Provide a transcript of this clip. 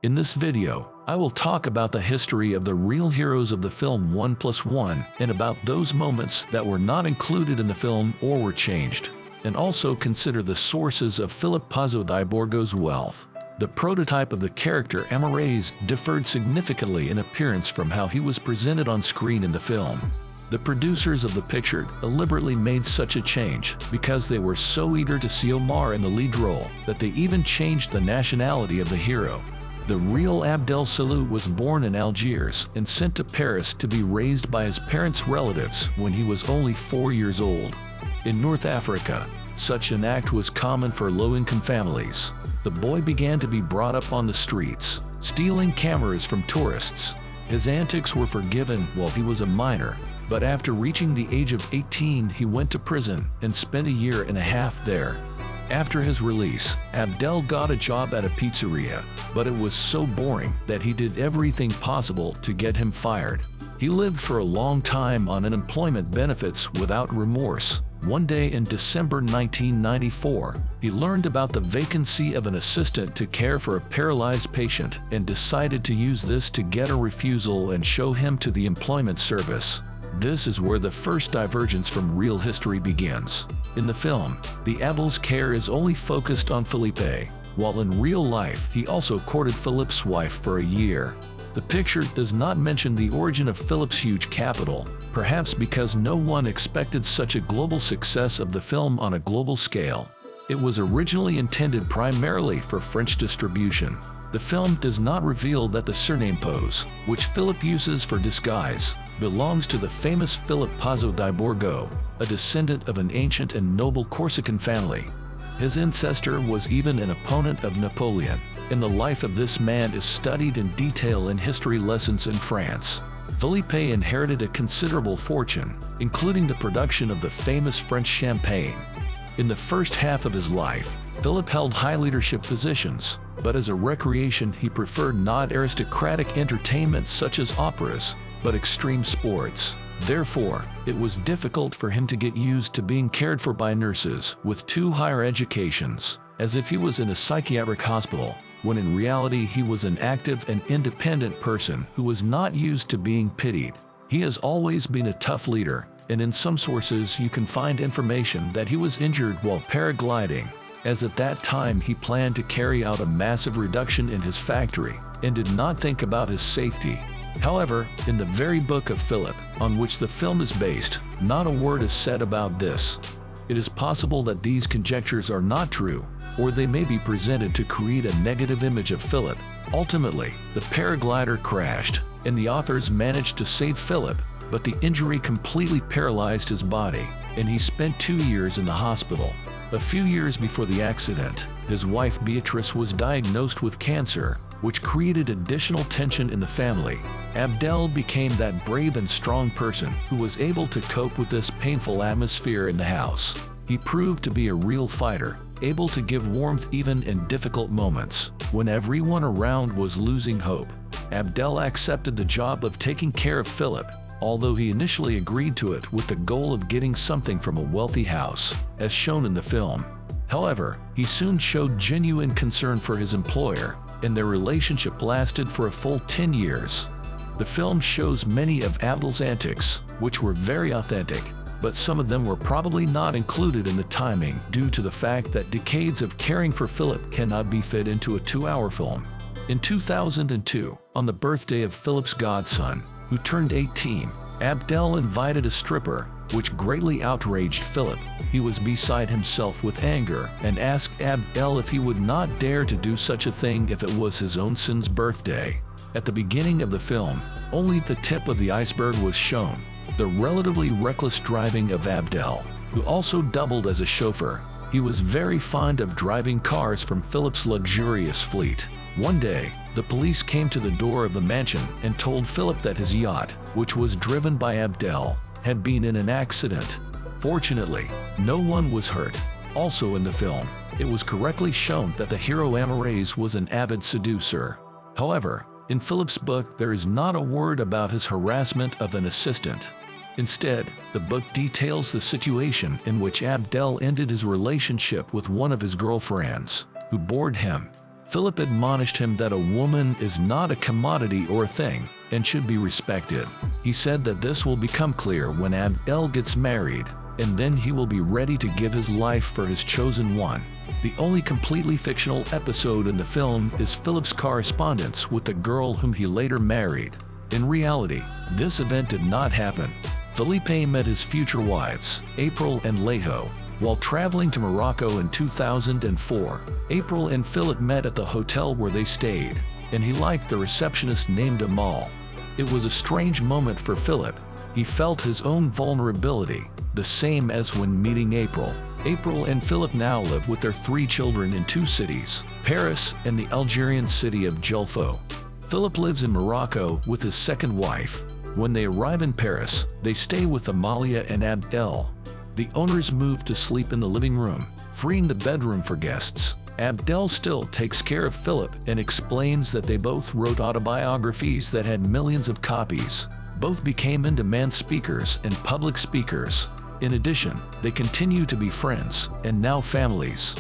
In this video, I will talk about the history of the real heroes of the film 1+1 and about those moments that were not included in the film or were changed, and also consider the sources of Philip Pozo di Borgo's wealth. The prototype of the character Amarais differed significantly in appearance from how he was presented on screen in the film. The producers of the picture deliberately made such a change because they were so eager to see Omar in the lead role that they even changed the nationality of the hero. The real Abdel Salou was born in Algiers and sent to Paris to be raised by his parents' relatives when he was only 4 years old. In North Africa, such an act was common for low-income families. The boy began to be brought up on the streets, stealing cameras from tourists. His antics were forgiven while he was a minor, but after reaching the age of 18 he went to prison and spent a year and a half there. After his release, Abdel got a job at a pizzeria, but it was so boring that he did everything possible to get him fired. He lived for a long time on unemployment benefits without remorse. One day in December 1994, he learned about the vacancy of an assistant to care for a paralyzed patient and decided to use this to get a refusal and show him to the employment service. This is where the first divergence from real history begins. In the film, the Abdel's care is only focused on Felipe, while in real life he also courted Philip's wife for a year. The picture does not mention the origin of Philip's huge capital, perhaps because no one expected such a global success of the film on a global scale. It was originally intended primarily for French distribution. The film does not reveal that the surname Pose, which Philip uses for disguise, belongs to the famous Philip Pozo di Borgo, a descendant of an ancient and noble Corsican family. His ancestor was even an opponent of Napoleon, and the life of this man is studied in detail in history lessons in France. Felipe inherited a considerable fortune, including the production of the famous French champagne. In the first half of his life, Philip held high leadership positions, but as a recreation he preferred not aristocratic entertainment such as operas, but extreme sports. Therefore, it was difficult for him to get used to being cared for by nurses with 2 higher educations, as if he was in a psychiatric hospital, when in reality he was an active and independent person who was not used to being pitied. He has always been a tough leader, and in some sources you can find information that he was injured while paragliding, as at that time he planned to carry out a massive reduction in his factory and did not think about his safety. However, in the very book of Philip, on which the film is based, not a word is said about this. It is possible that these conjectures are not true, or they may be presented to create a negative image of Philip. Ultimately, the paraglider crashed, and the authors managed to save Philip, but the injury completely paralyzed his body, and he spent 2 years in the hospital. A few years before the accident, his wife Beatrice was diagnosed with cancer, which created additional tension in the family. Abdel became that brave and strong person who was able to cope with this painful atmosphere in the house. He proved to be a real fighter, able to give warmth even in difficult moments. When everyone around was losing hope, Abdel accepted the job of taking care of Philip, although he initially agreed to it with the goal of getting something from a wealthy house, as shown in the film. However, he soon showed genuine concern for his employer, and their relationship lasted for a full 10 years. The film shows many of Abdel's antics, which were very authentic, but some of them were probably not included in the timing due to the fact that decades of caring for Philip cannot be fit into a 2-hour film. In 2002, on the birthday of Philip's godson, who turned 18, Abdel invited a stripper, which greatly outraged Philip. He was beside himself with anger and asked Abdel if he would not dare to do such a thing if it was his own son's birthday. At the beginning of the film, only the tip of the iceberg was shown: the relatively reckless driving of Abdel, who also doubled as a chauffeur. He was very fond of driving cars from Philip's luxurious fleet. One day, the police came to the door of the mansion and told Philip that his yacht, which was driven by Abdel, had been in an accident. Fortunately, no one was hurt. Also in the film, it was correctly shown that the hero Amarais was an avid seducer. However, in Philip's book there is not a word about his harassment of an assistant. Instead, the book details the situation in which Abdel ended his relationship with one of his girlfriends, who bored him. Philip admonished him that a woman is not a commodity or a thing and should be respected. He said that this will become clear when Abdel gets married, and then he will be ready to give his life for his chosen one. The only completely fictional episode in the film is Philip's correspondence with the girl whom he later married. In reality, this event did not happen. Felipe met his future wives, April and Lejo, while traveling to Morocco in 2004. April and Philip met at the hotel where they stayed, and he liked the receptionist named Amal. It was a strange moment for Philip. He felt his own vulnerability, the same as when meeting April. April and Philip now live with their 3 children in 2 cities, Paris and the Algerian city of Julfo. Philip lives in Morocco with his second wife. When they arrive in Paris, they stay with Amalia and Abdel. The owners move to sleep in the living room, freeing the bedroom for guests. Abdel still takes care of Philip and explains that they both wrote autobiographies that had millions of copies. Both became in-demand speakers and public speakers. In addition, they continue to be friends and now families.